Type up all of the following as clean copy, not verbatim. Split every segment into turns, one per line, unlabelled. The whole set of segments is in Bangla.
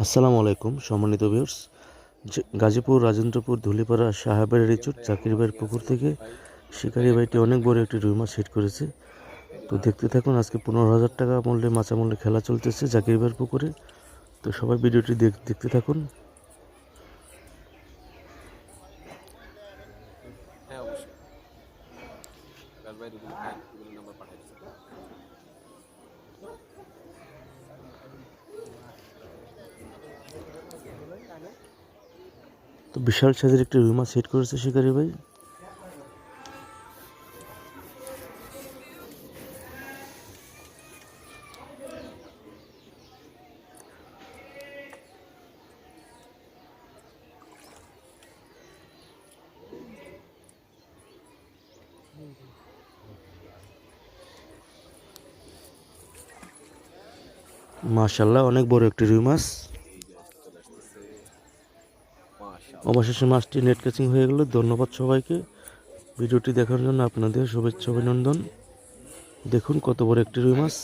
আসসালামু আলাইকুম সম্মানিত ভিউয়ার্স। গাজীপুর রাজেন্দ্রপুর ধুলিপাড়া সাহেবের রিচুট জাকির ভাইয়ের পুকুর থেকে শিকারি ভাইটি অনেক বড় একটি রুই মাছ হিট করেছে। তো দেখতে থাকুন। আজকে 15,000 টাকা মূল্যে মাছা মূল্যে খেলা চলতেছে জাকির ভাইয়ের পুকুরে। তো সবাই ভিডিওটি দেখতে থাকুন। তো বিশাল সাইজের একটি রুই মাছ হিট করেছে শিকারি ভাই। মাশাআল্লাহ, অনেক বড় একটি রুই মাছ। অবশেষে মাছটি নেট ক্যাচিং হয়ে গেল। ধন্যবাদ সবাইকে ভিডিওটি দেখার জন্য। আপনাদের শুভেচ্ছা অভিনন্দন। দেখুন কত বড় একটি রুই মাছ।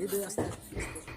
এই যে